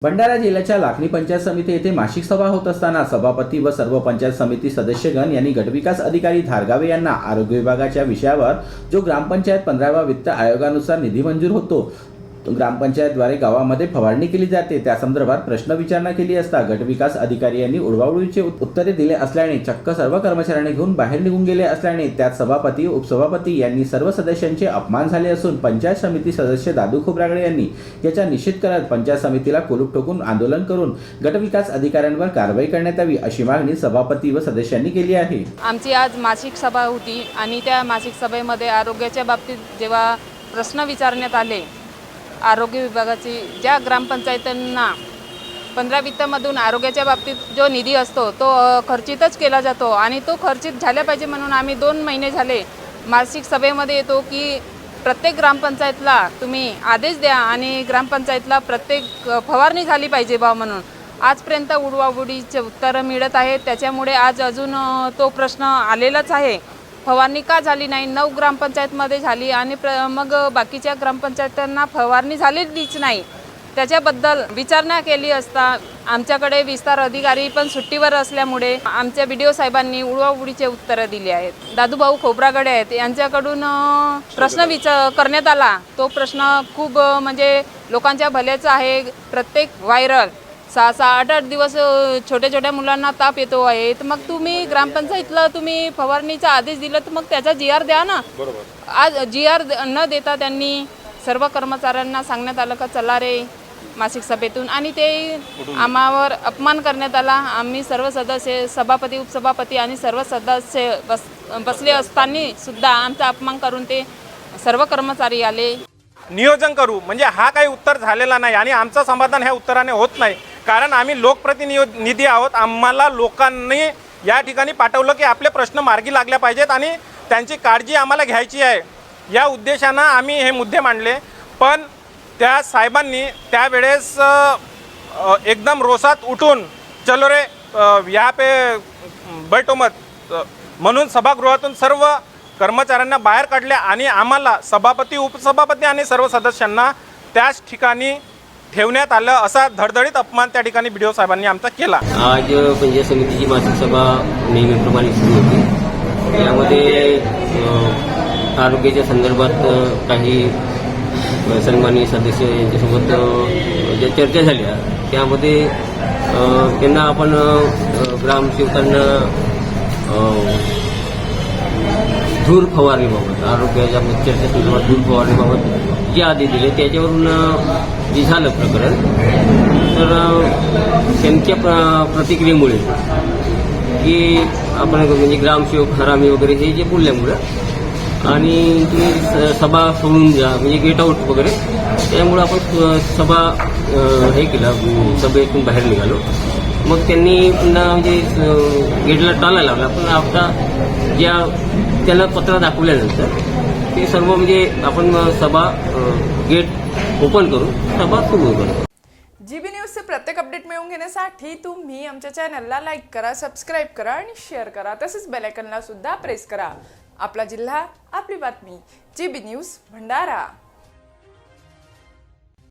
भंडारा जिल्ह्याच्या लाखनी पंचायत समिती येथे मासिक सभा होत असताना सभापती व सर्व पंचायत समिती सदस्यगण यांनी गटविकास अधिकारी धारगावे यांना आरोग्य विभागाच्या विषयावर जो ग्रामपंचायत 15व्या वित्त आयोगानुसार निधी मंजूर होतो ग्रामपंचायतद्वारे गावामध्ये फवारणी केली जाते त्या संदर्भात प्रश्न विचारणा केली असता गटविकास अधिकारी यांनी उडवाउडवीचे उत्तरे दिले असल्याने चक्क सर्व कर्मचाऱ्यांनी घेऊन बाहेर निघून गेले असल्याने त्यात सभापती उपसभापती यांनी सर्व सदस्यांचे अपमान झाले असून पंचायत समिती सदस्य दादू खोब्रागडे यांनी याचा निषेध करत पंचायत समितीला कुलूप ठोकून आंदोलन करून गटविकास अधिकाऱ्यांवर कारवाई करण्यात यावी अशी मागणी सभापती व सदस्यांनी केली आहे। आमची आज मासिक सभा होती आणि त्या मासिक सभेमध्ये आरोग्याच्या बाबतीत जेव्हा प्रश्न विचारण्यात आले आरोग्य विभागाची ज्या ग्रामपंचायतींना 15 वित्तमधून आरोग्याच्या बाबतीत जो निधी असतो तो खर्चितच केला जातो आणि तो खर्चित झाला पाहिजे म्हणून आम्ही 2 महिने झाले मासिक सभेमध्ये येतो की प्रत्येक ग्रामपंचायतला तुम्ही आदेश द्या आणि ग्रामपंचायतला प्रत्येक फवारणी झाली पाहिजे बा म्हणून आजपर्यंत उडवाउडीचे उत्तरं मिळत आहेत। त्याच्यामुळे आज अजून तो प्रश्न आलेलाच आहे। फवारणी का झाली नाही? 9 ग्रामपंचायतमध्ये झाली आणि मग बाकीच्या ग्रामपंचायतांना फवारणी झालेलीच नाही। त्याच्याबद्दल विचारणा केली असता आमच्याकडे विस्तार अधिकारी पण सुट्टीवर असल्यामुळे आमच्या BDO साहेबांनी उडवाउडीचे उत्तरं दिली आहेत। दादूभाऊ खोब्रागडे आहेत यांच्याकडून प्रश्न करण्यात आला। तो प्रश्न खूप म्हणजे लोकांच्या भल्याचा आहे। प्रत्येक व्हायरल 6-8 दिवस छोट्या छोट्या मुलांना ताप येतो आहे तर मग तुम्ही ग्रामपंचायतला तुम्ही फवारणीचा आदेश दिला तर मग त्याचा GR द्या ना। बरोबर आज GR न देता त्यांनी सर्व कर्मचाऱ्यांना सांगण्यात आलं का चला रे मासिक सभेतून आणि ते आम्हावर अपमान करण्यात आला। आम्ही सर्व सदस्य सभापती उपसभापती आणि सर्व सदस्य बसले असताना सुद्धा आमचा अपमान करून ते सर्व कर्मचारी आले। नियोजन करू म्हणजे हा काही उत्तर झालेला नाही आणि आमचं समाधान ह्या उत्तराने होत नाही कारण आम्ही लोकप्रतिनिधी आहोत। आम्हाला लोकांनी या ठिकाणी पाठवलं की आपले प्रश्न मार्गी लागल्या पाहिजेत आणि त्यांची काळजी आम्हाला घ्यायची आहे या उद्देशानं आम्ही हे मुद्दे मांडले। पण त्या साहेबांनी त्यावेळेस एकदम रोसात उठून चलो रे यहाँ पे बैठो मत म्हणून सभागृहातून सर्व कर्मचाऱ्यांना बाहेर काढले आणि आम्हाला सभापती उपसभापती आणि सर्व सदस्यांना त्याच ठिकाणी ठेवण्यात आलं। असा धडधडीत अपमान त्या ठिकाणी BDO साहेबांनी आमचा केला। आज पंचायत समितीची मासिक सभा नेहमीप्रमाणे सुरू होती। यामध्ये आरोग्याच्या संदर्भात काही सन्माननीय सदस्य यांच्यासोबत ज्या चर्चा झाल्या त्यामध्ये त्यांना आपण ग्रामसेवकांना धूर फवारणीबाबत आरोग्याच्या चर्चा संदर्भात धूर फवारणीबाबत जे आदेश दिले त्याच्यावरून जे झालं प्रकरण तर त्यांच्या प्रतिक्रियेमुळे की आपण म्हणजे ग्रामसेवक हरामी वगैरे हे जे बोलल्यामुळं आणि तुम्ही सभा सोडून जा म्हणजे गेट आऊट वगैरे त्यामुळं आपण सभा हे केलं सभेतून बाहेर निघालो। मग त्यांनी पुन्हा म्हणजे गेटला टाळायला लावला पण आता ज्या त्याला पत्र दाखवल्यानंतर ते सर्व म्हणजे आपण सभा गेट ओपन करून सभा सुरू करू। GB न्यूजचे प्रत्येक अपडेट मिळवून घेण्यासाठी तुम्ही आमच्या चॅनलला लाईक करा, सबस्क्राईब करा आणि शेअर करा। तसेच बेल आयकॉनला सुद्धा प्रेस करा। आपला जिल्हा आपली बातमी GB न्यूज भंडारा।